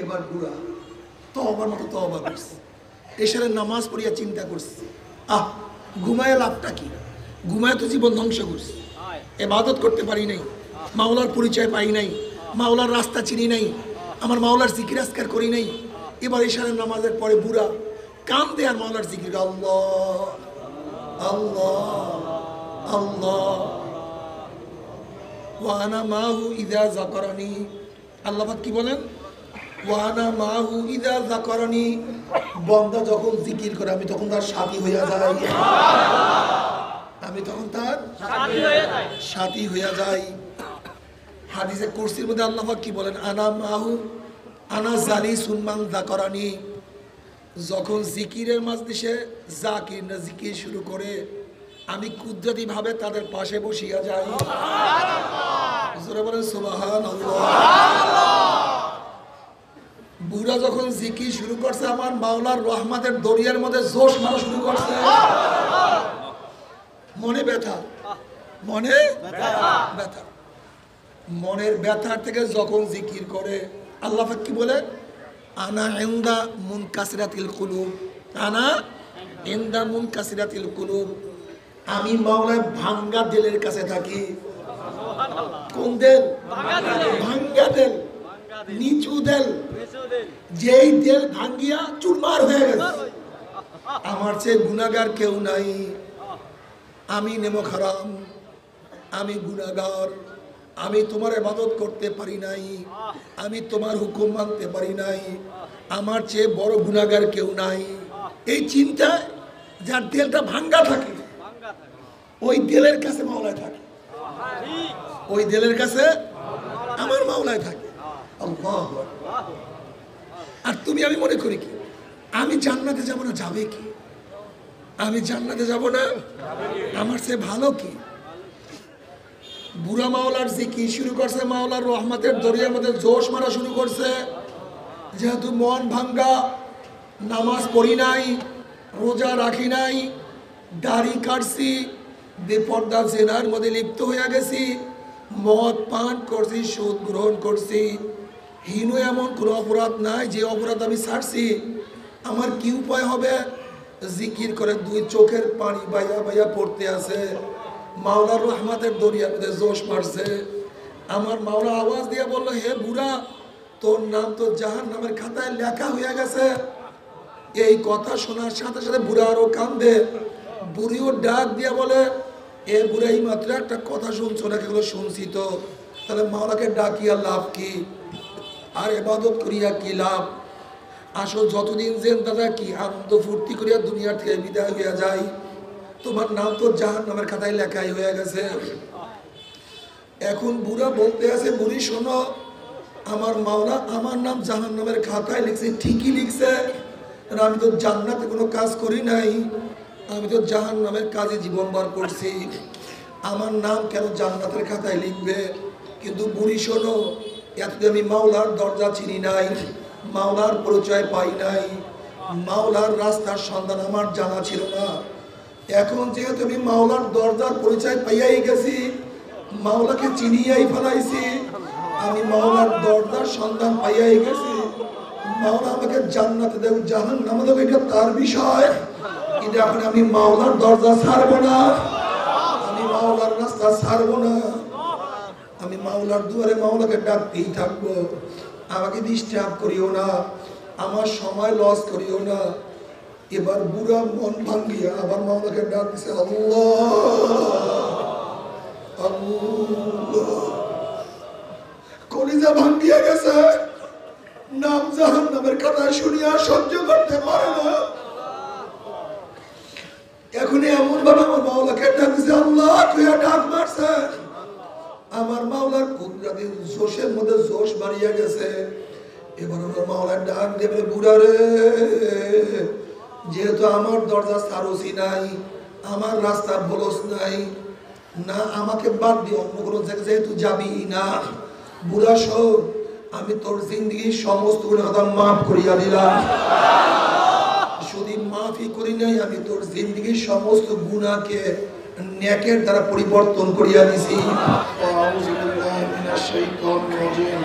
এবার বুড়া তওবার মতো তওবা করছে, এশারের নামাজ পড়িয়া চিন্তা করছে, ঘুমায় লাভটা কি? ঘুমায় তো জীবন ধ্বংস করছে, ইবাদত করতে পারি নাই, মাওলার পরিচয় পাই নাই, মাওলার রাস্তা চিনি নাই, আমার মাওলার জিকির আজকার করি নাই। এবার এশারের নামাজের পরে বুড়া কান্দে আর মাওলার জিকির, আল্লাহ আল্লাহ আল্লাহ ওয়ানা মাহু ইদা যাকারানি। আল্লাহ পাক কি বলেন? ওয়ানা মাহু ইদা যাকারানি, বান্দা যখন জিকির করে আমি তখন তার সাথী হইয়া যাই, আমি তখন তার সাথী হইয়া যাই। হাদিসে কুরসির মধ্যে আল্লাহ পাক কি বলেন? আনা মাহু আনা জালিসুন মান যাকারানি, যখন জিকিরের মাজলিসে জাকির না জিকির শুরু করে আমি কুদরতি ভাবে তাদের পাশে বসিয়া যাই। জোরে বলেন সুবহানাল্লাহ। বুড়া যখন জিকির শুরু করছে আমার মাওলার রহমতের দরিয়ার মধ্যে জোশ মারা শুরু করছে, মনে ব্যথা, মনে ব্যথা, মনের ব্যথার থেকে যখন জিকির করে আল্লাহ পাক কি বলে? আনা ইনদা মুনকাসিরাতিল কুলুব, আনা ইনদা মুনকাসিরাতিল কুলুব, আমি মাওলার ভাঙ্গা দিলের কাছে থাকি। কোন দিল? ভাঙ্গা দিল, নিচু দিল, যেই দিল ভাঙ্গিয়া চুরমার হয়ে গেছে। আমার চেয়ে গুনাহগার কেউ নাই, আমি নেমো খারাম, আমি গুনাহগার, আমি তোমার ইবাদত করতে পারি নাই, আমি তোমার হুকুম মানতে পারি নাই, আমার চেয়ে বড় গুনাহগার কেউ নাই। এই চিন্তা যার দিলটা ভাঙ্গা থাকে ওই দিলের কাছে মাওলায় থাকে, ওই দিলের কাছে আমার মাওলায় থাকে। আল্লাহু আকবার। আর তুমি আমি মনে করি কি আমি জান্নাতে যাব না, যাবে কি? আমি জান্নাতে যাব না, আমার চেয়ে ভালো কি? বুড়া মাওলার জিকির শুরু করছে, মাওলার রহমতের দরিয়ার মধ্যে জোশ মারা শুরু করছে। যেহেতু মন ভাঙ্গা, নামাজ পড়ি নাই, রোজা রাখি নাই, দাড়ি কাটছি, বেপর্দা জেনার মধ্যে লিপ্ত হয়ে গেছি, মদ পান করছি, সুদ গ্রহণ করছি, হীন এমন কোনো অপরাধ নাই যে অপরাধ আমি ছাড়ছি। আমার কি উপায় হবে? জিকির করে দুই চোখের পানি বাইয়া বাইয়া পড়তে আছে, মাওলার রহমতের দরিয়ার মধ্যে জোশ মারছে। আমার মাওলা আওয়াজ দিয়ে বললো, হে বুড়া, তোর নাম তো জাহান্নামের খাতায় লেখা হয়ে গেছে। এই কথা শোনার সাথে সাথে বুড়া আরো কান্দে। বুড়িও ডাক দিয়ে বলে, এ বুড়া এই মাত্র একটা কথা শুনছো নাকি? এগুলো শুনছি তো, তাহলে মাওলাকে ডাকিয়া লাভ কি? আর ইবাদত করিয়া কি লাভ? আসল যতদিন জিন্দা থাকি আনন্দ ফুর্তি করিয়া দুনিয়ার থেকে বিদায় হইয়া যাই, তোমার নাম তো জাহান্নামের খাতায় লেখাই হয়ে গেছে। এখন বুড়া বলতে আছে, বুড়ি শোনো, আমার মাওলা আমার নাম জাহান্নামের খাতায় লিখছে, ঠিকই লিখছে, আমি তো জান্নাতে কোনো কাজ করি নাই, আমি তো জাহান্নামের কাজে জীবন বার করছি, আমার নাম কেন জান্নাতের খাতায় লিখবে? কিন্তু বুড়ি শোনো, এতদিন আমি মাওলার দরজা চিনি নাই, মাওলার পরিচয় পাই নাই, মাওলার রাস্তার সন্ধান আমার জানা ছিল না। এখন যেহেতু আমি মাওলার দরজার পরিচয় পাইয়াই গেছি, মাওলাকে চিনিয়াই ফেলাইছি, আমি মাওলার দরজার সন্ধান পাইয়াই গেছি, মাওলা আমাকে জান্নাতে দেব জাহান্নামে দেব এটা তার বিষয়। কিন্তু এখন আমি মাওলার দরজা ছাড়বো না, আমি মাওলার রাস্তা ছাড়বো না, আমি মাওলার দুয়ারে মাওলাকে ডাকতেই থাকবো। আমাকে ডিস্টার্ব করিও না, আমার সময় লস করিও না। এবার বুড়া মন ভাঙ্গিয়া আবার মাওলাকে ডাক দিছে, আল্লাহ আল্লাহ। কলিজা ভাঙ্গিয়া গেছে, নাম জাহান্নামের খাতায় শুনিয়া সহ্য করতে পারে না। এখন এমন ভাবে আমার মাওলাকে ডাক দিছে, আল্লাহ তুইয়া ডাক মারছে। আমার মাওলার কুদরতি জোশের মধ্যে জোশ মারিয়া গেছে। এবার আমার মাওলার ডাক দেবে, বুড়া রে, যেহেতু আমার দরজা সারসি নাই, আমার রাস্তা বলস নাই না, আমাকে বাদ দিয়ে অন্য কোনো জায়গায় যেহেতু যাবি না, বুড়া শোন, আমি তোর জিন্দগির সমস্ত গুনাহ মাফ করিয়া দিলাম। শুধু মাফই করি নাই, আমি তোর জিন্দগির সমস্ত গুনাহকে নেকের দ্বারা পরিবর্তন করিয়া দিছি। আউযু বিল্লাহি মিনাশ শাইতানির রাজিম।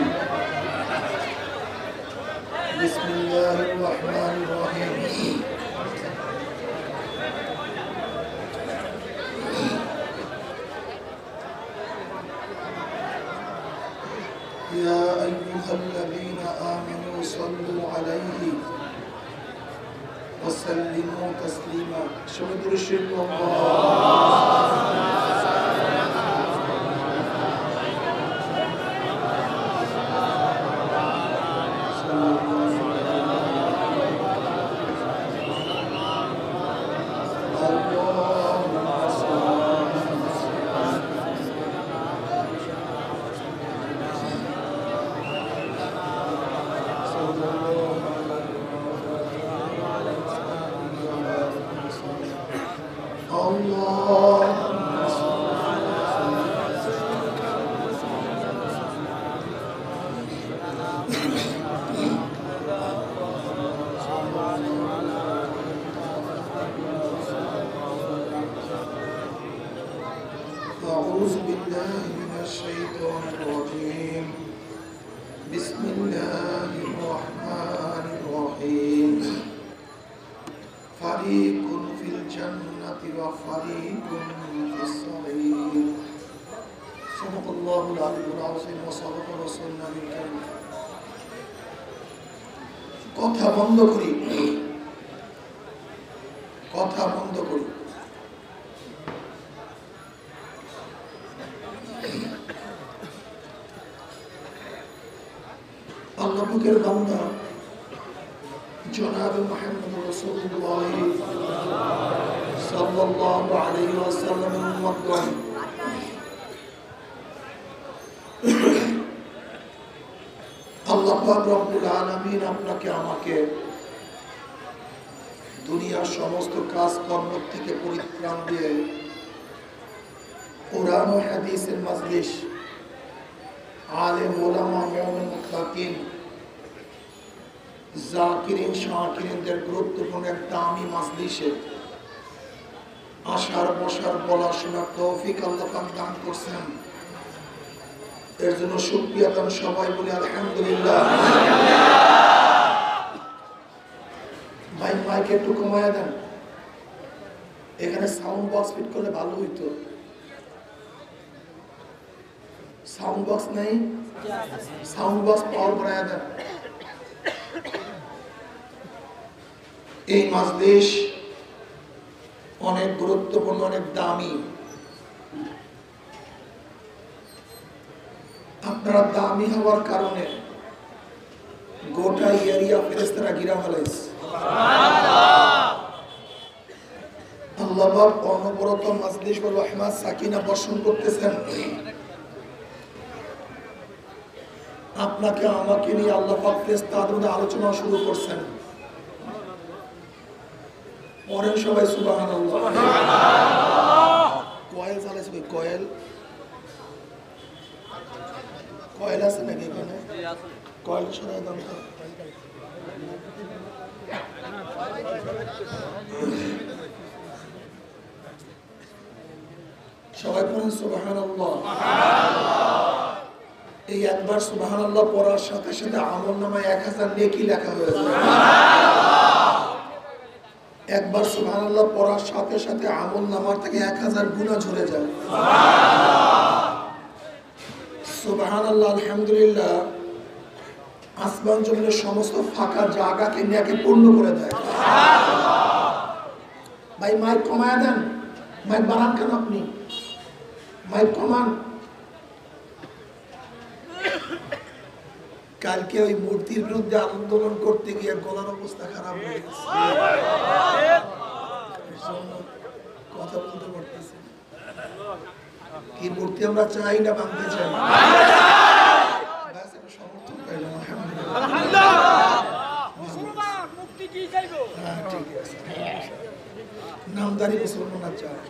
بسم الله الرحمن الرحيم يا أيها الذين آمنوا صلوا عليه وسلموا تسليما شهد الشرك أعوذ بالله من الشيطان الرجيم بسم الله الرحمن الرحيم فريق في الجنة وفريق في السعير صدق الله العلي العظيم وصدق رسولنا الكريم কথা বন্ধ করি আল্লাহ পাকের বান্দা জনাব মুহাম্মদ রাসূলুল্লাহ সাল্লাল্লাহু আলাইহি ওয়াসাল্লামের উম্মতগণ আল্লাহ পাক রব্বুল আলামিন আপনাকে আমাকে দুনিয়ার সমস্ত কাজকর্ম থেকে পরিত্রাণ দিয়ে কোরআন ও হাদিসের মাজলিস আলেম ওলামা মুমিন মুত্তাকিন জাকিরিন শাকিরিনদের গুরুত্বপূর্ণ এক দামি মাজলিসে আসার বসার বলা শোনার তৌফিক আল্লাহ পাক দান করছেন এর জন্য শুকরিয়া দান সবাই বলি আলহামদুলিল্লাহ ভাই মাইক একটু কমায়া দেন এখানে সাউন্ড বক্স ফিট করলে ভালো হইতো সাউন্ড বক্স নেই সাউন্ড বক্স পাওয়ার বাড়ায়া দেন এই মাজলিস অনেক গুরুত্বপূর্ণ অনেক দামি আপনারা দামি হওয়ার কারণে গোটা এরিয়া ফেরেশতারা ঘিরা ফেলেছে আল্লাহ পাক অনবরত মাজলিস ও রহমত সাকিনা বর্ষণ করতেছেন আপনাকে আমাকে নিয়ে আল্লাহ পাক ফেরেশতাদের মধ্যে আলোচনা শুরু করছেন পড়েন সবাই সুবহানাল্লাহ কোয়েল চালাইছে কোয়েল আছে নাকি এখানে কোয়েল সরাই দাম তো সবাই পড়েন সুবহানাল্লাহ এই একবার সুবহানাল্লাহ পড়ার সাথে সাথে আমলনামায় 1000 নেকি লেখা হয়ে যায় একবার সুবহানাল্লাহ পড়ার সাথে সাথে আমলনামার থেকে 1000 গুনাহ ঝরে যায় সুবহানাল্লাহ আলহামদুলিল্লাহ আসমান জমিনের সমস্ত ফাঁকা জায়গাকে নেকি পূর্ণ করে দেয় ভাই মাইক কমায়া দেন মাইক বাড়ান কেন আপনি মাইক কমান কালকে ওই মূর্তির বিরুদ্ধে আন্দোলন করতে গিয়ে গলার অবস্থা খারাপ হয়ে গেছে কথা বলতে পারতেছি কি মূর্তি আমরা চাই না ভাঙতে চাই সমর্থন পাইলাম নামদারি মুসলমান চায়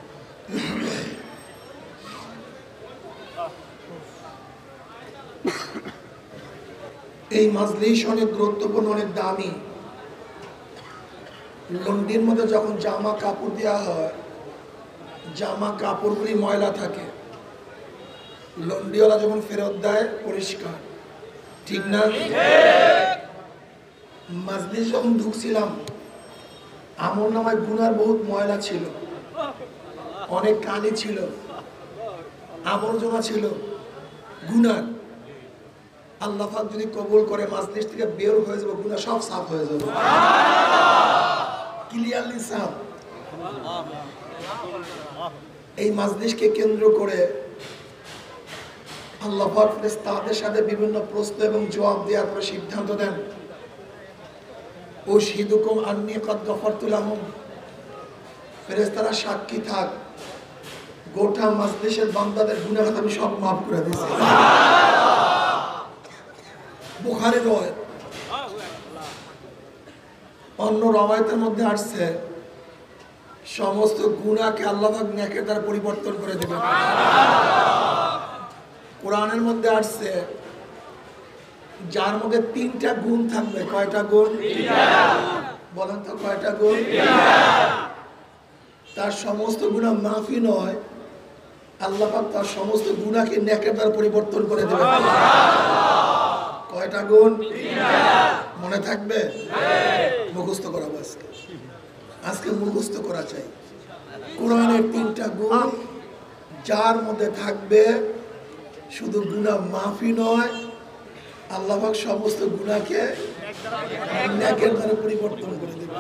এই মাজলিস অনেক গুরুত্বপূর্ণ অনেক দামি লন্ডির মধ্যে যখন জামা কাপড় দেওয়া হয় জামা কাপড়গুলি ময়লা থাকে লন্ডিওয়ালা যখন ফেরত দেয় পরিষ্কার ঠিক না মাজলিস যখন ঢুকছিলাম আমল নামায় গুনার বহুত ময়লা ছিল, অনেক কালি ছিল, আবর্জনা ছিল গুনার। আল্লাহ পাক যদি কবুল করে মাজলিস থেকে বের হয়ে যাবে, গুনাহ সব সাফ হয়ে যাবে, ক্লিয়ারলি সাফ। এই মাজলিসকে কেন্দ্র করে আল্লাহ পাক ফেরেশতাদের সাথে বিভিন্ন প্রশ্ন এবং জবাব দেওয়ার পরে সিদ্ধান্ত দেন, উশহিদুকুম আন্নী কাদ গফারতু লাহুম, ফেরেশতারা সাক্ষী থাক, গোটা মাজলিসের বান্দাদের গুনাহ আমি সব মাফ করে দিয়েছি। বুখারীর রওয়ায়াত। অন্য রওয়ায়াতের মধ্যে আসছে সমস্ত গুনাহকে আল্লাহ পাক নেকের দ্বারা পরিবর্তন করে দেবেন। কোরআনের মধ্যে আসছে যার মধ্যে 3টা গুণ থাকবে। কয়টা গুণ? বলেন তো কয়টা গুণ? তার সমস্ত গুনাহ মাফি নয়, আল্লাহ পাক তার সমস্ত গুনাহকে নেকের দ্বারা পরিবর্তন করে দেবেন। কয়টা গুণ? মনে থাকবে? মুখস্থ করাবো আজকে। আজকে মুখস্থ করা চাই। কোরআনের 3টা গুণ যার মধ্যে থাকবে, শুধু গুনাহ মাফি নয়, আল্লাহ পাক সমস্ত গুনাহকে নেকের দ্বারা পরিবর্তন করে দেবে।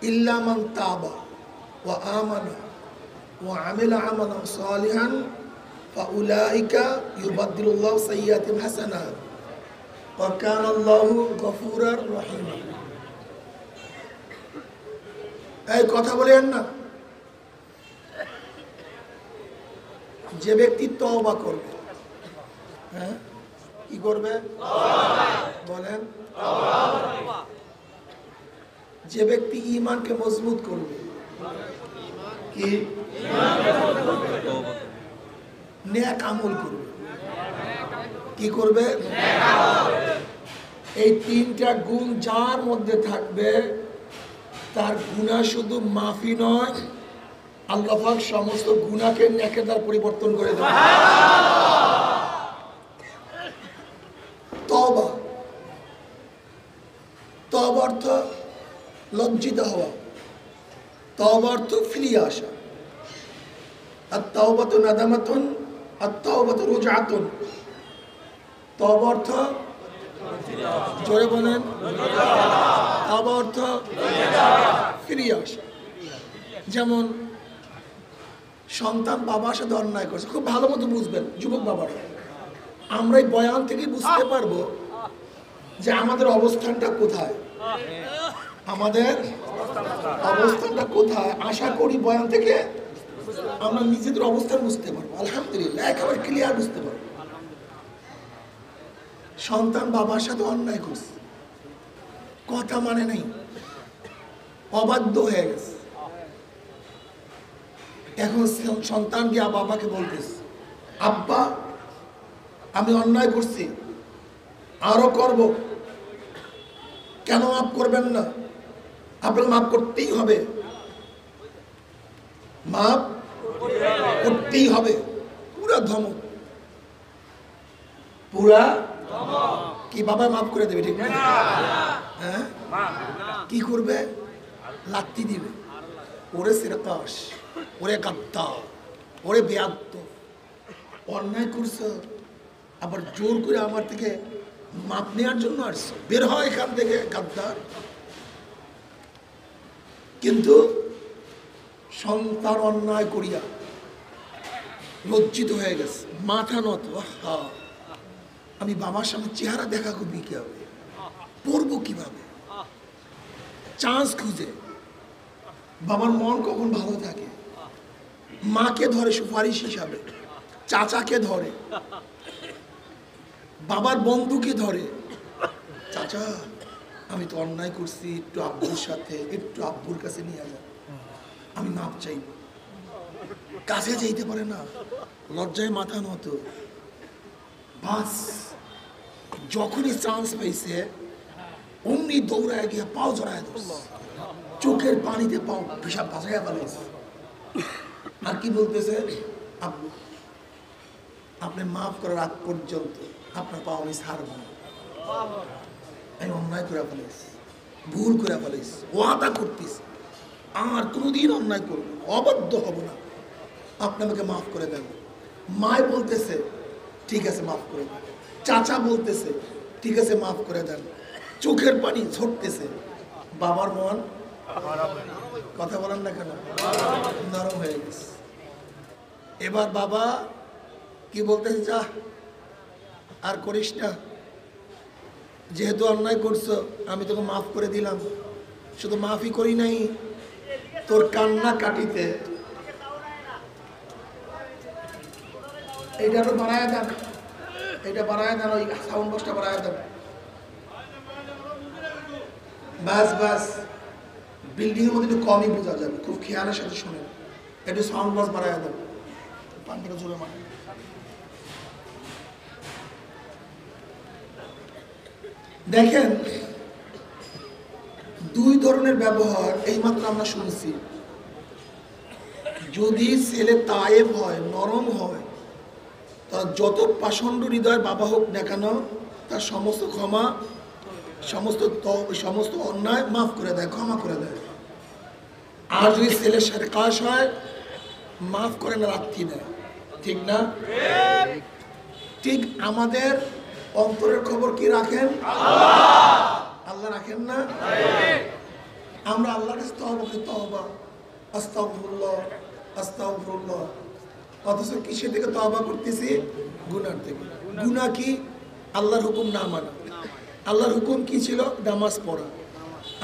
ইল্লা মান তাবা ওয়া আমানা ওয়া আমিলা আমালান সালিহান ফাউলাইকা ইউবাদদিলুল্লাহু সাইয়্যাতিহিম হাসানাত ওয়া কানা আল্লাহু গফুরার রহিম। এই কথা বলেন না, যে ব্যক্তি তওবা করবে, হ্যাঁ কি করবে? বলেন। যে ব্যক্তি ঈমানকে মজবুত করবে, কি নেক আমল করবে, কি করবে? এই 3টা গুণ যার মধ্যে থাকবে, তার গুনাহ শুধু মাফি নয়, আল্লাহ পাক সমস্ত গুনাহকে নেকের দ্বারা পরিবর্তন করে দেবে। তওবা, তওবা অর্থ লজ্জিত হওয়া, তওবা অর্থ ফিরিয়ে আসা। আত-তাওবাতু নাদামাতুন, আত-তাওবাতু রুজআতুন। তওবা অর্থ, জোরে বলেন, তওবা অর্থ ফিরিয়ে আসা। যেমন সন্তান বাবার সাথে অন্যায় করছে, খুব ভালো মতো বুঝবেন যুবক বাবারা, আমরা এই বয়ান থেকে বুঝতে পারবো যে আমাদের অবস্থানটা কোথায়, আমাদের অবস্থানটা কোথায়। আশা করি বয়ান থেকে আমরা নিজেদের অবস্থান বুঝতে পারবো, আলহামদুলিল্লাহ একেবারে ক্লিয়ার বুঝতে পারবো। সন্তান বাবার সাথে অন্যায় করছে, কথা মানে নেই, অবাধ্য হয়ে গেছে। এখন সন্তান গিয়া বাবাকে বলতেছে, আব্বা আমি অন্যায় করছি, আরো করব, কেন মাফ করবেন না? আপনাকে মাফ করতেই হবে, মাফ করতেই হবে। পুরা ধমক, পুরা কি বাবা মাফ করে দেবে? ঠিক না? হ্যাঁ, কি করবে? লাত্তি দিবে, ওরে সিরকাশ, ওরে গাদ্দার, ওরে বেয়াদব, অন্যায় করছো, আবার জোর করে আমার থেকে মাপ নেওয়ার জন্য আসছো, বের হয় এখান থেকে গাদ্দার। কিন্তু সন্তান অন্যায় করিয়া লজ্জিত হয়ে গেছে, মাথা নত, আমি বাবার সামনে চেহারা দেখা করবি কি হবে, পড়বো কিভাবে, চান্স খুঁজে। বাবার মন কখন ভালো থাকে, মাকে ধরে সুপারিশ হিসাবে, চাচাকে ধরে, বাবার বন্ধুকে ধরে, চাচা আমি তো অন্যায় করছি, একটু আব্বুর সাথে, একটু আব্বুর কাছে নিয়ে যাও, আমি মাপ চাই। কাছে যাইতে পারে না, লজ্জায় মাথা নত। বাস যখনই চান্স পাইছে অমনি দৌড়ায় গিয়ে পাও জড়ায় ধরছে, চোখের পানিতে পাও পেশাব ভাসাইয়া ফেলেছে। আর কি বলতেছে, আব্বু আপনি মাফ করার আগ পর্যন্ত আপনার পাও আমি ছাড়ব না। আমি অন্যায় করে ফেলেছি, ভুল করে ফেলেছি, ওয়াদা করতেছি আর কোনোদিন অন্যায় করবো না, অবাধ্য হব না, আপনি আমাকে মাফ করে দেন। মায় বলতেছে ঠিক আছে মাফ করে দেন, চাচা বলতেছে ঠিক আছে মাফ করে দেন, চোখের পানি ঝরতেছে, বাবার মন কথা বলেন না কেন নরম হয়ে গেছে। এবার বাবা কি বলতেছে, যা আর করিস না, যেহেতু অন্যায় করছো আমি তোকে মাফ করে দিলাম, শুধু মাফই করি নাই, তোর কান্না কাটিতে এইটা তো বাড়ায় দেন, এটা বাড়ায় দেন, ওই সাউন্ড বক্সটা বাড়ায় দেন, বাস বাস, বিল্ডিং এর মধ্যে একটু কমই বোঝা যাবে, খুব খেয়ালের সাথে শোনেন, একটু সাউন্ড বক্স বাড়ায় দেন, পানটা জোরে মারে। দেখেন দুই ধরনের ব্যবহার এইমাত্র আমরা শুনছি। যদি ছেলে তায়েব হয়, নরম হয়, তার যত পাষণ্ড হৃদয়ের বাবা হোক না কেন তার সমস্ত ক্ষমা, সমস্ত অন্যায় মাফ করে দেয়, ক্ষমা করে দেয়। আর যদি ছেলের সাথে কাজ হয়, মাফ করে না, রাত্রি দেয়, ঠিক না? ঠিক আমাদের অন্তরের খবর কি রাখেন? আল্লাহ রাখেন না? আমরা আল্লাহর কাছে তওবা করি, তওবা আস্তাগফিরুল্লাহ আস্তাগফিরুল্লাহ, অথচ কিসের থেকে তওবা করতেছি? গুনার থেকে। গুনাহ কি? আল্লাহর হুকুম না মানা। আল্লাহর হুকুম কি ছিল? নামাজ পড়া।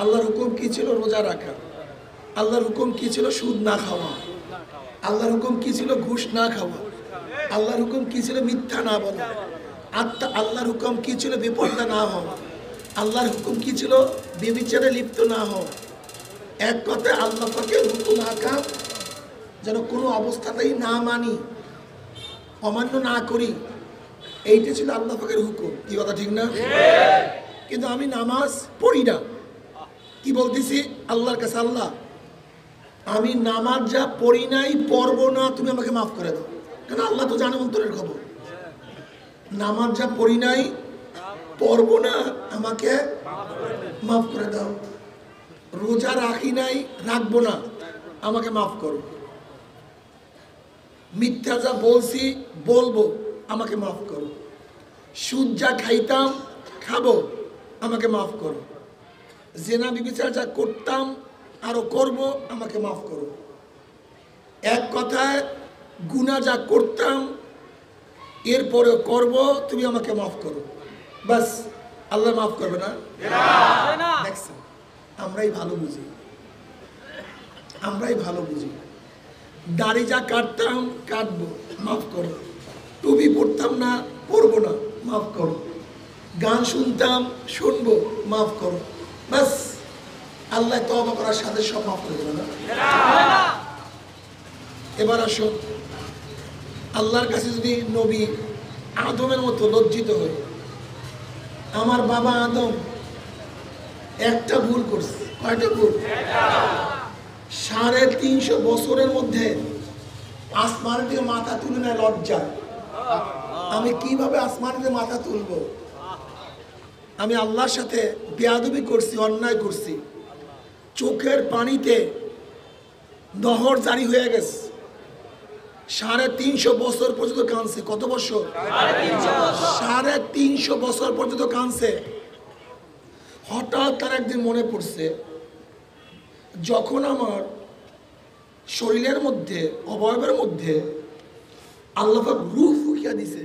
আল্লাহর হুকুম কি ছিল? রোজা রাখা। আল্লাহর হুকুম কি ছিল? সুদ না খাওয়া। আল্লাহর হুকুম কি ছিল? ঘুষ না খাওয়া। আল্লাহর হুকুম কি ছিল? মিথ্যা না বলা। আল্লাহর হুকুম কি ছিল? বিপর্দা না হওয়া। আল্লাহর হুকুম কি ছিল? বেবিচারে লিপ্ত না হওয়া। এক কথায় আল্লাহ পাকের হুকুম আকাম যেন কোনো অবস্থাতেই না মানি, অমান্য না করি, এইটা ছিল আল্লাহ পাকের হুকুম। কি কথা ঠিক না? কিন্তু আমি নামাজ পড়ি না, কি বলতেছি আল্লাহর কাছে, আল্লাহ আমি নামাজ যা পড়ি নাই, পড়বো না, তুমি আমাকে মাফ করে দাও। কেন? আল্লাহ তো জানে অন্তরের খবর। নামাজ যা পড়ি নাই, পড়বো না, আমাকে মাফ করে দাও। রোজা রাখি নাই, রাখবো না, আমাকে মাফ করো। মিথ্যা যা বলছি, বলবো, আমাকে মাফ করো। সুদ যা খাইতাম, খাবো, আমাকে মাফ করো। জেনা বিবিচার যা করতাম, আরো করব, আমাকে মাফ করো। এক কথায় গুনাহ যা করতাম, এরপরে করব, তুমি আমাকে মাফ করো। বাস, আল্লাহ মাফ করবে না? দেখছেন, আমরাই ভালো বুঝি, আমরাই ভালো বুঝি। দাড়ি যা কাটতাম, কাটবো, মাফ করো। টুপি পড়তাম না, পরবো না, মাফ করো। গান শুনতাম, শুনবো, মাফ করো। বাস, আল্লাহ তওবা করার সাথে সব মাফ করে দেবে না? এবার আসুন, আল্লাহর কাছে যদি নবী আদমের মতো লজ্জিত হই, আমার বাবা আদম একটা ভুল করছে। কয়টা ভুল? 350 বছরের মধ্যে আসমানের দিকে মাথা তুলে নেয় লজ্জা। আমি কিভাবে আসমানের দিকে মাথা তুলবো? আমি আল্লাহর সাথে বেয়াদবি করছি, অন্যায় করছি। চোখের পানিতে নহর জারি হয়ে গেছে। 350 বছর পর্যন্ত কাঁদছে। কত বছর? 350 বছর পর্যন্ত কাঁদছে। হঠাৎ তার একদিন মনে পড়ছে, যখন আমার শরীরের মধ্যে, অবয়বের মধ্যে আল্লাহ পাক রূহ ফুঁকিয়া দিছে,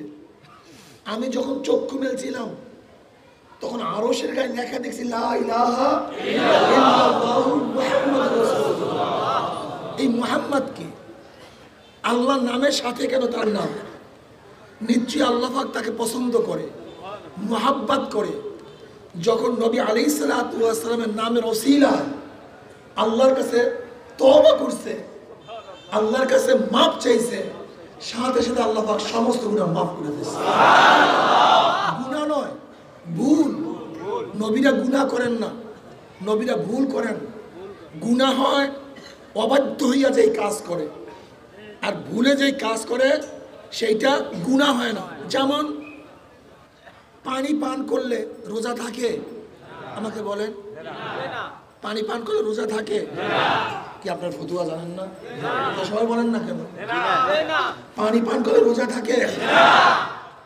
আমি যখন চক্ষু মেলছিলাম, তখন আরশের গায়ে লেখা দেখছি, লা ইলাহা ইল্লাল্লাহু মুহাম্মাদুর রাসূলুল্লাহ। এই মুহাম্মদ কি? আল্লাহর নামের সাথে কেন তার নাম? নিশ্চয়ই আল্লাহ পাক তাকে পছন্দ করে, মুহাব্বত করে। যখন নবী আলাইহিস সালাতু ওয়াস সালামের নামের ওসিলা আল্লাহর কাছে তওবা করছে, আল্লাহর কাছে মাপ চাইছে, সাথে সাথে আল্লাহ পাক সমস্ত গুনাহ মাফ করে দিয়েছে। গুনাহ নয়, ভুল। নবীরা গুনাহ করেন না, নবীরা ভুল করেন। গুনাহ হয় অবাধ্য হইয়া যেই কাজ করে, আর ভুলে যেই কাজ করে সেইটা গুনাহ হয় না। যেমন পানি পান করলে রোজা থাকে? আমাকে বলেন, পানি পান করলে রোজা থাকে? কি আপনার ফতুয়া জানেন না? সবাই বলেন না কেন? পানি পান করলে রোজা থাকে?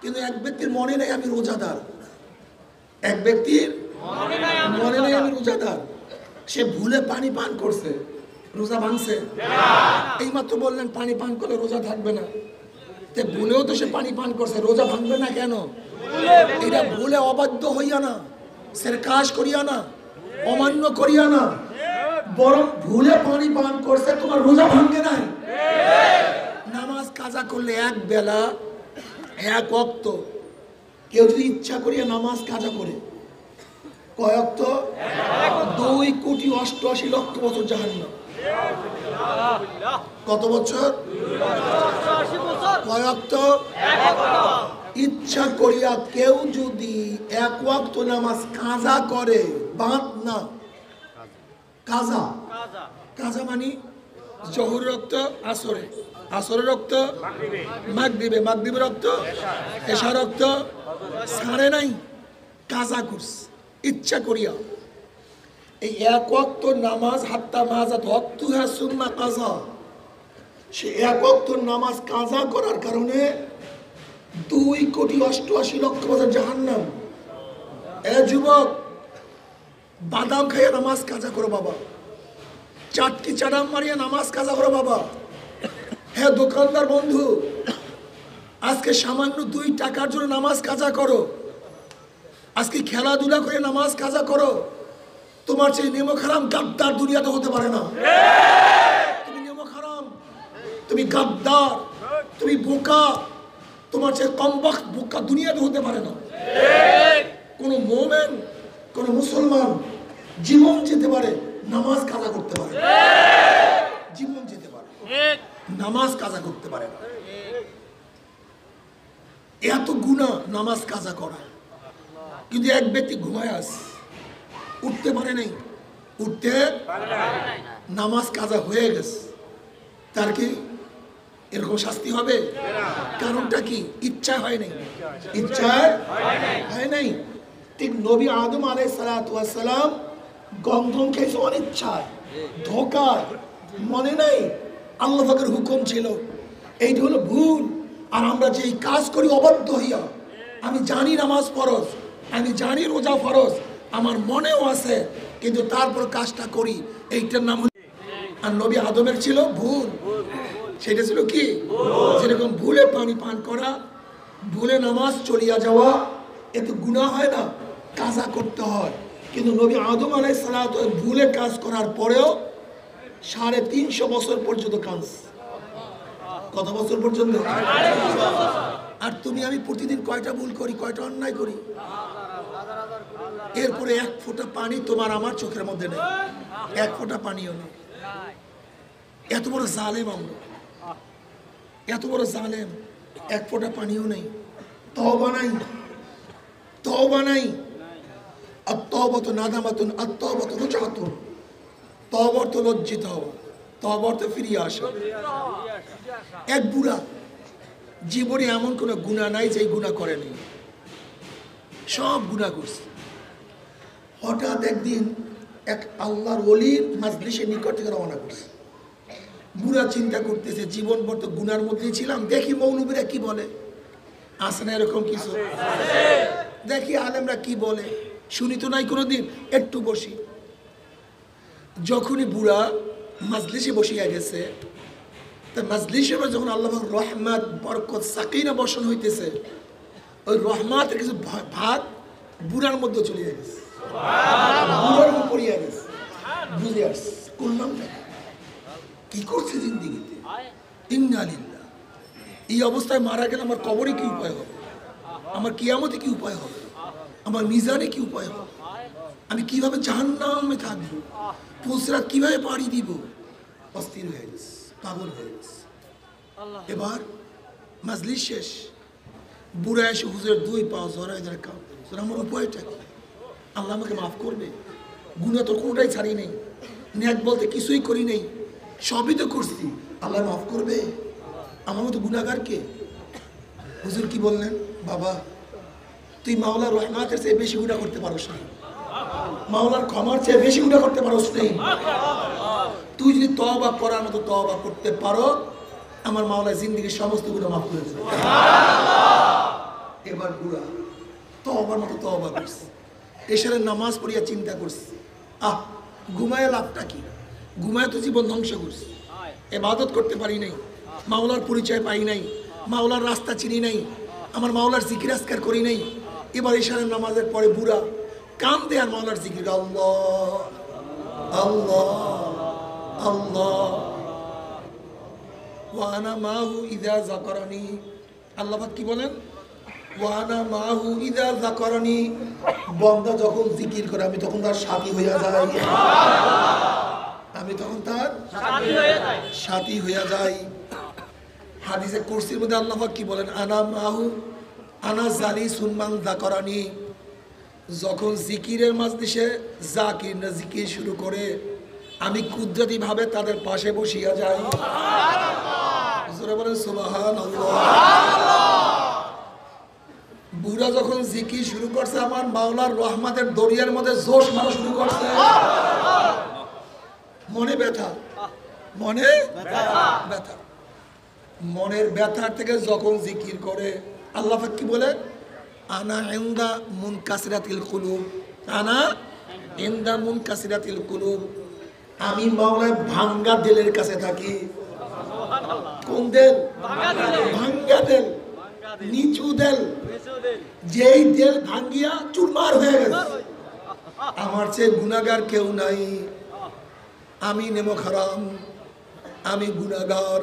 কিন্তু এক ব্যক্তির মনে নেই আমি রোজাদার, এক ব্যক্তির মনে নেই আমি রোজাদার, সে ভুলে পানি পান করছে, রোজা ভাঙছে? এইমাত্র বললেন পানি পান করলে রোজা থাকবে না, তে ভুলেও তো সে পানি পান করছে, রোজা ভাঙবে না কেন? এটা ভুলে অবাধ্য হইয়া না, সেরকাশ করিয়া না, অমান্য করিয়া না, বরং ভুলে পানি পান করছে, তোমার রোজা ভাঙবে নাই। নামাজ কাজা করলে এক বেলা এক ওয়াক্ত, কেউ যদি ইচ্ছা করিয়া নামাজ কাজা করে কয় ওয়াক্ত? 2,88,00,000 বছর জাহান্নাম। কত বছর? কয় ওয়াক্ত? ইচ্ছা করিয়া কেউ যদি এক ওয়াক্ত নামাজ কাজা করে, বাদ না, কাজা, কাজা মানে জহুর রক্ত আসরে, আসরের রক্ত মাগরিবে, মাগরিবের রক্ত এশা রক্ত ছাড়ে নাই, কাজা করছে ইচ্ছা করিয়া। এই এক ওয়াক্ত নামাজ হাত্তা মাজাত ওয়াক্তুহা সুম্মা কাজা, সে এক ওয়াক্ত নামাজ কাজা করার কারণে 2,88,00,000 বছর জাহান্নাম। এ যুবক, বাদাম খাইয়া নামাজ কাজা করো বাবা, চারটি চারাম মারিয়া নামাজ কাজা করো বাবা। হ্যাঁ দোকানদার বন্ধু, আজকে সামান্য 2 টাকার জন্য নামাজ কাজা করো, আজকে খেলাধুলা করে নামাজ কাজা করো। তোমার সেই নেমক হারাম গাদ্দার দুনিয়াতে হতে পারে না। তুমি নেমক হারাম, তুমি গাদ্দার, তুমি বোকা, তোমার সেই কমবক্ত বোকা দুনিয়াতে হতে পারে না। কোন মোমেন, কোন মুসলমান জীবন যেতে পারে, নামাজ কাজা করতে পারে, জীবন যেতে পারে, নামাজ কাজা করতে পারে না। এত গুনাহ নামাজ কাজা করা। কিন্তু এক ব্যক্তি ঘুমায় আছে, উঠতে পারে নাই, উঠতে নামাজ কাজা হয়ে গেছে, তার কি এরকম শাস্তি হবে? কারণটা কি? ইচ্ছা হয় নাই, ইচ্ছা হয় নাই। ঠিক নবী আদম আলাইহিস সালাতু ওয়াস সালাম গন্ধম খেয়েছে অনিচ্ছায়, ধোঁকায়, মনে নাই আল্লাহ পাকের হুকুম ছিল, এইটা হলো ভুল। আর আমরা যেই কাজ করি অবাধ্য হইয়া, আমি জানি নামাজ ফরজ, আমি জানি রোজা ফরজ, আমার মনেও আছে, কিন্তু তারপর কাজটা করি, এইটার নাম হলো। আর নবী আদমের ছিল ভুল, সেটা ছিল কি? যেরকম ভুলে পানি পান করা, ভুলে নামাজ চলিয়া যাওয়া, এত গুনাহ হয় না, কাজা করতে হয়। কিন্তু নবী আদম আলাইহিস সালাতু ভুলে কাজ করার পরেও 350 বছর পর্যন্ত কাজ। কত বছর পর্যন্ত? আর তুমি আমি প্রতিদিন কয়টা ভুল করি, কয়টা অন্যায় করি, এরপরে এক ফোঁটা পানি তোমার আমার চোখের মধ্যে নেই, এক ফোঁটা পানিও নেই। এত বড় জালেম আমরা, এত বড় জালেম, এক ফোঁটা পানিও নেই। তওবা নাই, তওবা নাই। আত-তাওবাতু নাদামাতুন, আত-তাওবাতু রুজআতুন। তওবা তো লজ্জিত হওয়া, তওবা তো ফিরিয়ে আসা। এক বুড়া জীবনে এমন কোনো গুনাহ নাই যে গুনাহ করে নাই, সব গুনাহ করছে। হঠাৎ একদিন এক আল্লাহর ওলির মাজলিসের নিকট থেকে রওনা করছে। বুড়া চিন্তা করতেছে, জীবন ভর তো গুনার মধ্যেই ছিলাম, দেখি মৌলবীরা কি বলে, আসে না এরকম কিছু, দেখি আলেমরা কি বলে, শুনি তো নাই কোনোদিন, একটু বসি। যখনই বুড়া মাজলিসে বসিয়া গেছে, তা মাজলিসে যখন আল্লাহ রহমত বরকত সাকিনা বর্ষণ হইতেছে, ওই রহমতের কিছু ভাগ বুড়ার মধ্যে চলে গেছে, বুড়ার উপর পড়িয়া গেছে। বুঝে আসছে করলাম না, কি করছে জিন্দিগিতে, ইন্না লিল্লাহ। এই অবস্থায় মারা গেলে আমার কবরে কি উপায় হবে, আমার কিয়ামতে কি উপায় হবে, আমার মিজানে কি উপায় হবে, আমি কিভাবে জাহান্নামে থাকবো, পুসরাত কিভাবে পাড়ি দিব। অস্থির হয়ে গেছে, পাগল হয়ে গেছে। এবার মাজলিস শেষ, বুড়া এসে হুজুরের 2 পা জড়ায় জড়ায় কাঁদে, আমার উপায়টা কি? আল্লাহ আমাকে মাফ করবে, গুনাহ তো কোনোটাই ছাড়ি নেই, নেক বলতে কিছুই করি নেই, সবই তো করছি, আল্লাহ মাফ করবে? আমার মতো গুনাহগারকে। হুজুর কি বললেন? বাবা তুই মাওলার রহমতের চেয়ে বেশি গুনাহ করতে পারোস না, মাওলার ক্ষমার চেয়ে বেশি গুনাহ করতে পারোস নেই। তুই যদি তওবা করার মতো তওবা করতে পারো, আমার মাওলা জিন্দেগির সমস্ত গুনাহ মাফ করে দেবে। এবার বুড়া তওবার মতো তওবা করছে, এশারের নামাজ পড়িয়া চিন্তা করছে, ঘুমায় লাভটা কি? ঘুমায় তো জীবন ধ্বংস করছে, ইবাদত করতে পারি নাই, মাওলার পরিচয় পাই নাই, মাওলার রাস্তা চিনি নাই, আমার মাওলার জিকির আজকার করি নাই। এবার এশারের নামাজের পরে বুড়া কান্দে আর মাওলার জিকির, আল্লাহ আল্লাহ আল্লাহ ওয়ানা মাহু ইযা যাকারানি। আল্লাহ পাক কি বলেন? ওয়ানা মাহু ইযা যাকারানি, বান্দা যখন জিকির করে আমি তখন তার সাথী হইয়া যাই, আমি তখন তার সাথী হইয়া যাই। হাদিসে কুরসির মধ্যে আল্লাহ পাক কি বলেন? আনা মাহু আনা জালিসুন মান যাকারানি, যখন জিকিরের মাজলিসে জাকির না জিকির শুরু করে আমি কুদরতি ভাবে তাদের পাশে বসিয়া যাই। জোরে বলেন সুবহানাল্লাহ। বুড়া যখন জিকির শুরু করছে আমার মাওলার রহমতের দরিয়ার মধ্যে জোশ মারা শুরু করছে, মনে ব্যথা, মনে ব্যথা, মনের ব্যথার থেকে যখন জিকির করে আল্লাহ পাক কি বলে? আনা ইনদা মুনকাসিরাতিল কুলুব, আনা ইনদা মুনকাসিরাতিল কুলুব, আমি মাওলার ভাঙ্গা দিলের কাছে থাকি। কোন দিল? ভাঙ্গা দিল, নিচু দিল, যেই দিল ভাঙ্গিয়া চুরমার হয়ে গেছে। আমার চেয়ে গুনাহগার কেউ নাই, আমি নেমো হারাম, আমি গুনাহগার,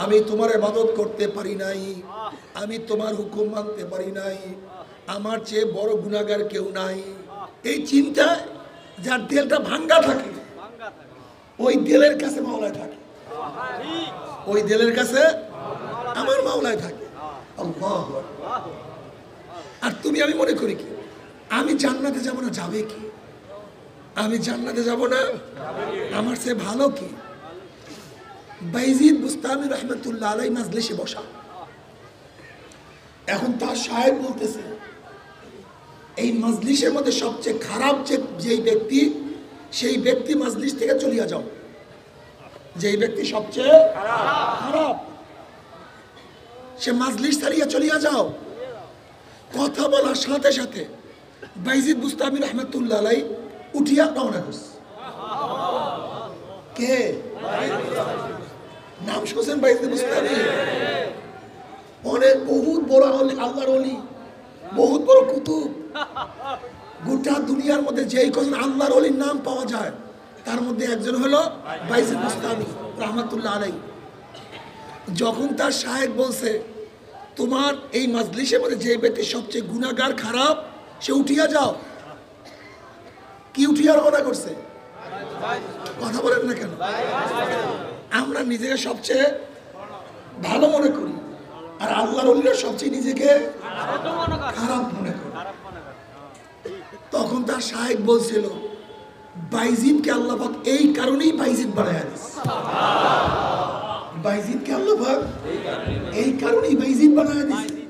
আমি তোমার ইবাদত করতে পারি নাই, আমি তোমার হুকুম মানতে পারি নাই, আমার চেয়ে বড় গুনাহগার কেউ নাই। এই চিন্তা যার দিলটা ভাঙ্গা থাকে ওই দিলের কাছে মাওলায় থাকে, ওই দিলের কাছে আমার মাওলায় থাকে। আল্লাহু আকবার। আর তুমি আমি মনে করি কি আমি জান্নাতে যাব না, যাবে কি? আমি জান্নাতে যাব না, আমার চেয়ে ভালো কি? বাইজিদ বুস্তামি রহমতুল্লাহ আলাই মাজলিসে বসা, এখন তার সাহেব বলতেছে এই মাজলিসের মধ্যে সবচেয়ে খারাপ যেই ব্যক্তি, সেই ব্যক্তি মাজলিস থেকে চলিয়া যাও। যেই ব্যক্তি সবচেয়ে খারাপ সে মাজলিস ছাড়িয়া চলিয়া যাও। কথা বলার সাথে সাথে বাইজিদ বুস্তামি রহমতুল্লাহ আলাই উঠিয়া রওনা করছে। কে নাম শুনছেন? বাইজিদ বুস্তামি, অনেক বহুত বড় আল্লাহর ওলি, বহুত বড় কুতুব। গোটা দুনিয়ার মধ্যে যেই কজন আল্লাহর ওলির নাম পাওয়া যায় তার মধ্যে একজন হলো বাইজিদ বুস্তামি রহমতুল্লাহ আলাই। যখন তার সাহেব বলছে তোমার এই মাজলিসের মধ্যে যে ব্যক্তি সবচেয়ে গুনাহগার খারাপ সে উঠিয়া যাও, কি উঠিয়া রওনা করছে? কথা বলেন না কেন? আমরা নিজেকে সবচেয়ে ভালো মনে করি আর আল্লাহর ওলিরা সবচেয়ে নিজেকে খারাপ মনে করে। তখন তার সাহেব বলছিল বাইজিদকে আল্লাহ পাক এই কারণেই বাইজিদ বানায়া দিয়েছে, বাইজিদকে আল্লাহ পাক এই কারণেই বাইজিদ বানায়া দিয়েছে।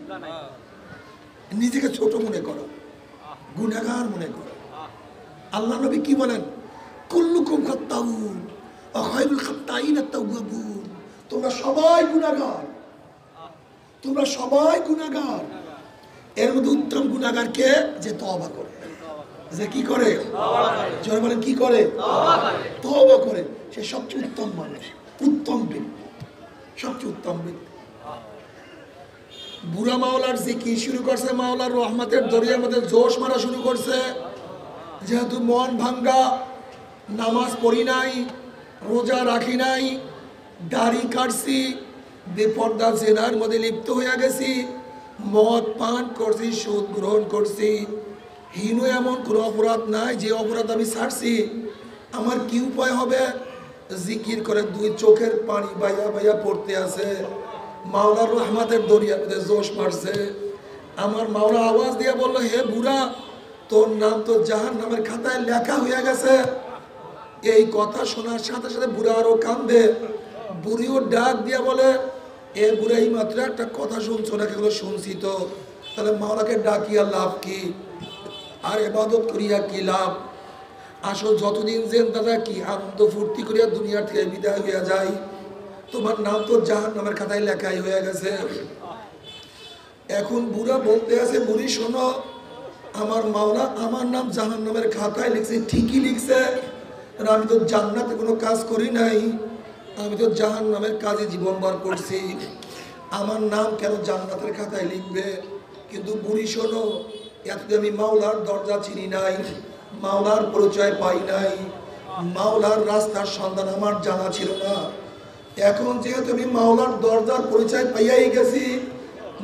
নিজেকে ছোট মনে করো, গুনাহগার মনে করো। আল্লাহ নবী কি বলেন? কুল্লুকুম খাত্তাউন ওয়া খায়রুল খাত্তাইন আত-তাওয়াবুন, তোমরা সবাই গুনাহগার, তোমরা সবাই গুনাহগার। এর মধ্যে উত্তম গুনাহগার কে? যে তওবা করে। যে কি করে? জোরে বলেন কি করে? তওবা করে। সে সবচেয়ে উত্তম মানুষ, উত্তম ব্যক্তি, সবচেয়ে উত্তম ব্যক্তি। বুড়া মাওলার জিকির শুরু করছে, মাওলার রহমতের দরিয়ার মধ্যে জোশ মারা শুরু করছে। যেহেতু মন ভাঙ্গা, নামাজ পড়ি নাই, রোজা রাখি নাই, দাড়ি কাটছি, বেপর্দা জেনার মধ্যে লিপ্ত হয়ে গেছি, মদ পান করছি, সুদ গ্রহণ করছি, হীন এমন কোনো অপরাধ নাই যে অপরাধ আমি ছাড়ছি। আমার কি উপায় হবে? জিকির করে দুই চোখের পানি বাইয়া বাইয়া পড়তে আছে, মাওলার রহমতের দরিয়ার মধ্যে জোশ মারছে। আমার মাওলা আওয়াজ দিয়ে বললো, হে বুড়া, তোর নাম তো জাহান্নামের খাতায় লেখা হয়ে গেছে। এই কথা শোনার সাথে সাথে বুড়া আরো কান্দে। বুড়িও ডাক দিয়া বলে, এ বুড়া এই মাত্র একটা কথা শুনছো নাকি? এগুলো শুনছি তো। তাহলে মাওলাকে ডাকিয়া লাভ কি, আর ইবাদত করিয়া কি লাভ? আসল যতদিন জিন্দা থাকি আনন্দ ফুর্তি করিয়া দুনিয়া থেকে বিদায় হইয়া যাই, তোমার নাম তো জাহান্নামের খাতায় লেখাই হয়ে গেছে। এখন বুড়া বলতে আছে, বুড়ি শোনো, আমার মাওলা আমার নাম জাহান্নামের খাতায় লিখছে, ঠিকই লিখছে, আমি তো জান্নাতে কোনো কাজ করি নাই, আমি তো জাহান্নামের কাজে জীবনবার করছি, আমার নাম কেন জান্নাতের খাতায় লিখবে? কিন্তু বুড়ি শোনো, এতদিন আমি মাওলার দরজা চিনি নাই, মাওলার পরিচয় পাই নাই, মাওলার রাস্তার সন্ধান আমার জানা ছিল না। এখন যেহেতু আমি মাওলার দরজার পরিচয় পাইয়াই গেছি,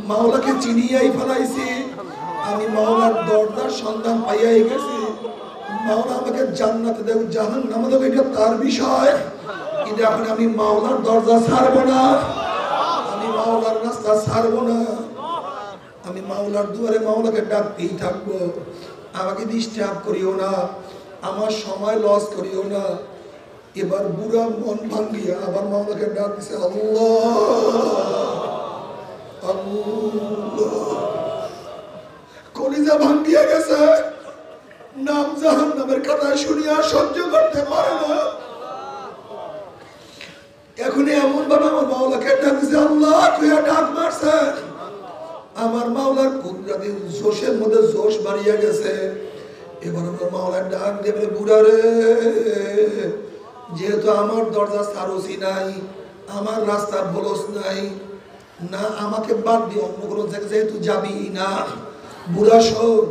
মাওলাকে চিনিয়াই ফেলাইছি, আমি মাওলার দরজার সন্ধান পাইয়াই গেছি, মাওলা আমাকে জান্নাতে দেব জাহান্নামে দেব এটা তার বিষয়, কিন্তু এখন আমি মাওলার দরজা ছাড়বো না, আমি মাওলার রাস্তা ছাড়বো না, আমি মাওলার দুয়ারে মাওলাকে ডাকতেই থাকবো। আমাকে ডিস্টার্ব করিও না, আমার সময় লস করিও না। এবার বুড়া মন ভাঙ্গিয়া আবার মাওলাকে ডাক দিছে, আল্লাহ আল্লাহ। কলিজা ভাঙ্গিয়া গেছে, নাম জাহান্নামের খাতায় শুনিয়া সহ্য করতে পারে না। এখন এমন ভাবে আমার মাওলাকে ডাক দিছে, আল্লাহ তুইয়া ডাক মারছে, আমার মাওলার কুদরতের জোশের মধ্যে জোশ বাড়িয়া গেছে। এবার আমার মাওলার ডাক দেবে, বুড়া রে, যেহেতু আমার দরজা সারসি নাই, আমার রাস্তা বলস নাই না, আমাকে বাদ দিয়ে অন্য কোনো জায়গায় যেহেতু যাবি না, বুড়া শোন,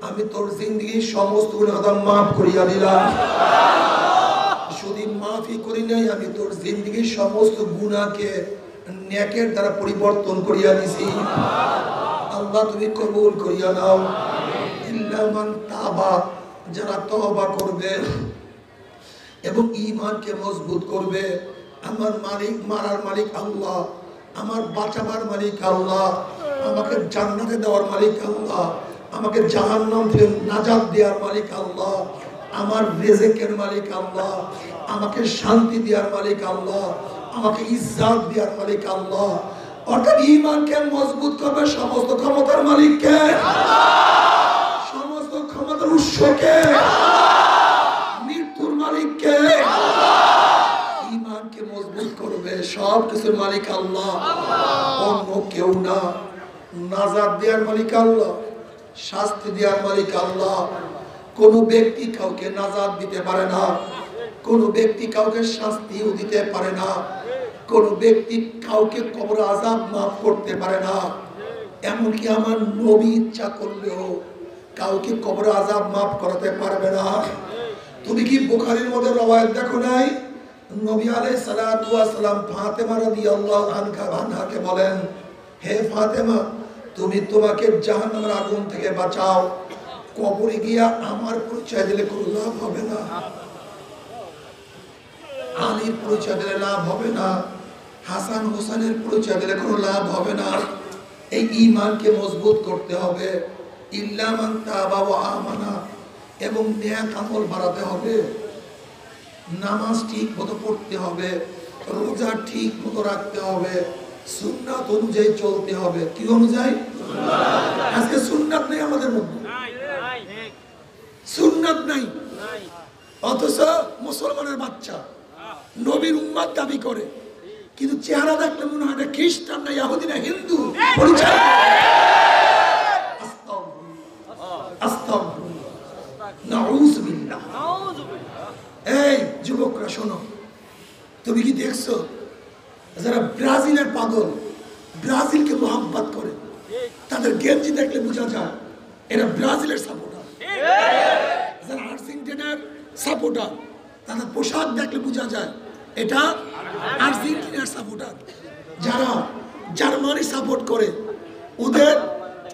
আমি তোর জিন্দগির সমস্ত গুনাহ মাফ করিয়া দিলাম। শুধু মাফই করি নাই, আমি তোর জিন্দগির সমস্ত গুনাহকে নেকের দ্বারা পরিবর্তন করিয়া দিছি। আল্লাহ তুমি কবুল করিয়া নাও। ইল্লা মান তাবা, যারা তওবা করবে এবং ঈমানকে মজবুত করবে। আমার মালিক, মারার মালিক আল্লাহ, আমার বাঁচাবার মালিক আল্লাহ, আমাকে জান্নাতে দেওয়ার মালিক আল্লাহ, আমাকে জাহান্নাম থেকে নাজাত দেওয়ার মালিক আল্লাহ, আমার রিজিকের মালিক আল্লাহ, আমাকে শান্তি দেওয়ার মালিক আল্লাহ, আমাকে ইজ্জত দেওয়ার মালিক আল্লাহ। অর্থাৎ ঈমানকে মজবুত করবে সমস্ত ক্ষমতার মালিককে, সমস্ত ক্ষমতার উৎসকে, মৃত্যুর মালিককে। ঈমানকে মজবুত করবে সব কিছুর মালিক আল্লাহ, অন্য কেউ না। নাজাত দেওয়ার মালিক আল্লাহ, শাস্তি দেওয়ার মালিক আল্লাহ। কোনো ব্যক্তি কাউকে নাজাত দিতে পারে না, কোনো ব্যক্তি কাউকে শাস্তিও দিতে পারে না, কোনো ব্যক্তি কাউকে কবর আযাব মাফ করতে পারে না। এমনকি আমার নবী ইচ্ছা করলেও কাউকে কবর আযাব মাফ করাতে পারবে না। তুমি কি বুখারীর মধ্যে রওয়ায়াত দেখো নাই? নবী আলাইহিস সালাতু ওয়াস সালাম ফাতেমা রাদিয়াল্লাহু আনহাকে বলেন, হে ফাতেমা, তুমি তোমাকে জাহান্নামের আগুন থেকে বাঁচাও, কবরে গিয়া আমার পরিচয় দিলে কোনো লাভ হবে না, আলীর পরিচয় দিলে লাভ হবে না, হাসান হোসেনের পরিচয় দিলে কোনো লাভ হবে না। এই ঈমানকে মজবুত করতে হবে। ইল্লা মান তাবা ওয়া আমানা, এবং নেক আমল বাড়াতে হবে। নামাজ ঠিক মতো পড়তে হবে, রোজা ঠিক মতো রাখতে হবে, সুন্নাত অনুযায়ী চলতে হবে। কি অনুযায়ী? আজকে সুন্নাত নেই আমাদের মধ্যে, সুন্নাত নাই, অথচ মুসলমানের বাচ্চা নবীর উম্মত দাবি করে, কিন্তু চেহারা দেখলে মনে হয় খ্রিস্টান না, ইহুদি না, হিন্দু পরিচয়। এই যুবকরা শোনো, তুমি কি দেখছো যারা ব্রাজিলের পাগল, ব্রাজিলকে মোহাব্বত করে, তাদের গেঞ্জি দেখলে বোঝা যায় এরা ব্রাজিলের সাপোর্টার। যারা আর্জেন্টিনার সাপোর্টার, তাদের পোশাক দেখলে বোঝা যায় এটা আর্জেন্টিনার সাপোর্টার। যারা জার্মানি সাপোর্ট করে, ওদের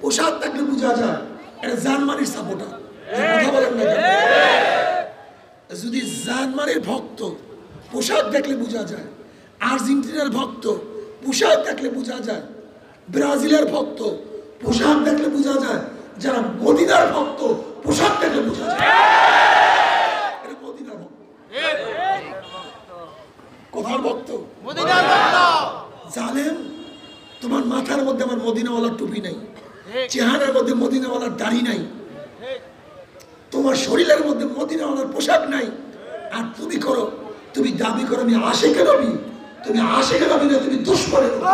পোশাক দেখলে বোঝা যায় এটা জার্মানির সাপোর্টার। কথা বলেন না কেন? যদি জার্মানির ভক্ত পোশাক দেখলে বোঝা যায়, আর্জেন্টিনার ভক্ত পোশাক দেখলে বোঝা যায়, ব্রাজিলের ভক্ত পোশাক দেখলে বোঝা যায়, যারা মদিনার ভক্ত পোশাক দেখলে বোঝা যায় এটা মদিনার ভক্ত। কোথার ভক্ত? মদিনার ভক্ত। জালেম, তোমার মাথার মধ্যে আমার মদিনাওয়ালার টুপি নেই, চেহারার মধ্যে মদিনাওয়ালার দাড়ি নাই, তোমার শরীরের মধ্যে মদিনাওয়ালার পোশাক নাই, আর তুমি দাবি করো আমি আশিকের নবী। তুমি আশিকের নবী না, তুমি দুশমনের নবী।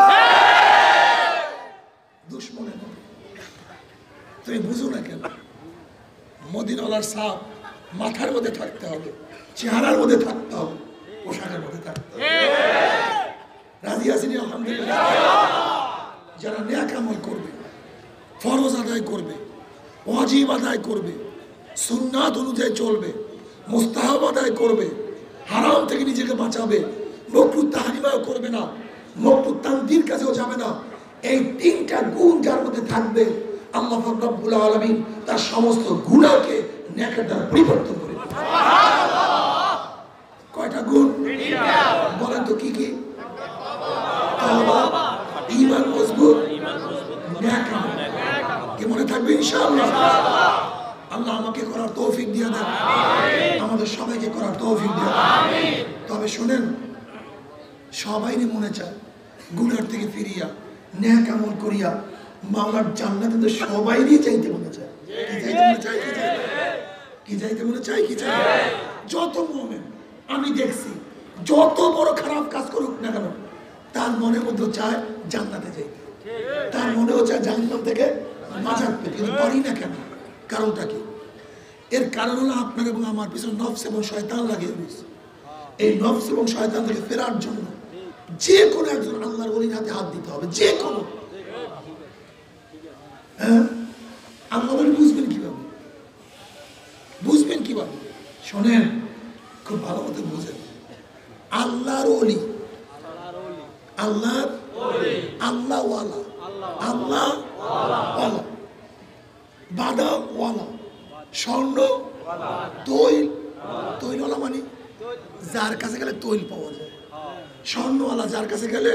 দুশমনের নবী তুমি বুঝো না কেন? মদিনাওয়ালার ছাপ মাথার মধ্যে থাকতে হবে, চেহারার মধ্যে থাকতে হবে, পোশাকের মধ্যে থাকতে হবে। রাজি আছেন আলহামদুলিল্লাহ? যারা নেক আমল করবে, ফরজ আদায় করবে, ওয়াজিব আদায় করবে, সুন্নাত অনুযায়ী চলবে, মুস্তাহাব আদায় করবে, হারাম থেকে নিজেকে বাঁচাবে, মাকরুহ তাহরিমাও করবে না, মাকরুহ তানজির কাছেও যাবে না, এই তিনটা গুণ যার মধ্যে থাকবে, আল্লাহ রাব্বুল আলামিন তার সমস্ত গুনাহকে নেকের দ্বারা পরিবর্তন করে দেবে। কয়টা গুণ? বলেন তো কি কি? তাওবা, ঈমান মজবুত, নেক আমল। কি মনে থাকবে ইনশাআল্লাহ? আল্লাহ আমাকে করার তৌফিক দিয়ে দেন, আমাদের সবাইকে করার তৌফিক দিয়ে দেন। তবে শুনেন, সবাইরই মনে চায় গুনার থেকে ফিরিয়া নেক আমল করিয়া মাওলার জান্নাতে তো সবাইরই চাইতে মনে চায়। কি চাইতে মনে চায়? যত মুমিন আমি দেখছি, যত বড় খারাপ কাজ করুক না কেন, তার মনের মধ্যে চায় জান্নাতে যাইতে, তার মনেও চায় জাহান্নাম থেকে বাঁচাতে, কিন্তু পারি না কেন? কারণটা কি? এর কারণ হলো আপনার এবং আমার পিছনে নফস এবং শয়তান লাগিয়ে রয়েছে। এই নফস এবং শয়তান থেকে ফেরার জন্য যে কোনো একজন আল্লাহর ওলির হাতে হাত দিতে হবে, যে কোনো। হ্যাঁ, আল্লাহ বলি বুঝবেন কিভাবে? শোনেন, খুব ভালো মতো বুঝেন। আল্লাহর ওলি, আল্লাহওয়ালা, আল্লাহওয়ালা, বাদামওয়ালা, স্বর্ণ, তৈলওয়ালা মানে যার কাছে গেলে তৈল পাওয়া যায়, স্বর্ণওয়ালা যার কাছে গেলে,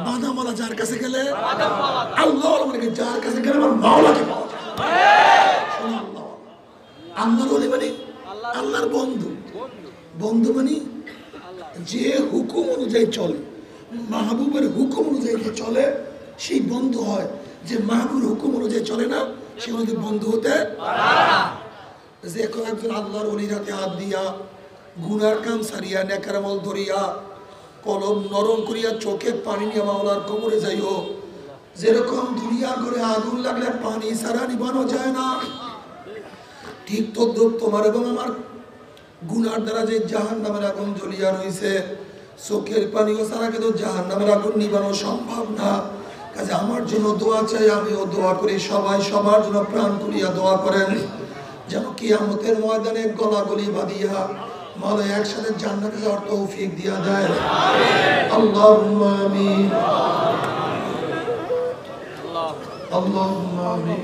বাদামওয়ালা যার কাছে গেলে, আল্লাহওয়ালা মানে যার কাছে গেলে আমার মাওলাকে পাওয়া যায়। আল্লাহর ওলি মানে আল্লাহর বন্ধু। বন্ধু মানে যে হুকুম অনুযায়ী চলে, মাহবুবের হুকুম অনুযায়ী যে চলে সেই বন্ধু হয়। যে মাহবুবের হুকুম অনুযায়ী চলে না, সে কোনোদিন বন্ধু হতে পারে না। যে কোনো একজন আল্লাহর ওলির হাতে হাত দিয়া, গুনার কাম সারিয়া, নেকের আমল ধরিয়া, কলম নরম করিয়া, চোখে পানি নিয়ে মাওলার কবরে যাইও। যেরকম দুনিয়ার ঘরে আগুন লাগলে পানি ছাড়া নিবানো যায় না, ঠিক তদ্রুপ তোমার এবং আমার গুনার দ্বারা যে জাহান্নামের আগুন জ্বলিয়া রয়েছে, চোখের পানিও ছাড়া কিন্তু জাহান্নামের আগুন নিবানো সম্ভব না। কাজে আমার জন্য দোয়া চাই, আমিও দোয়া করি, সবাই সবার জন্য প্রাণ করিয়া দোয়া করেন, যেন কিয়ামতের ময়দানে গলাগলি বাঁধিয়া মাওলা একসাথে জান্নাতে যাওয়ার তৌফিক দিয়া দেয়। আল্লাহুম্মা আমিন, আল্লাহুম্মা আমিন।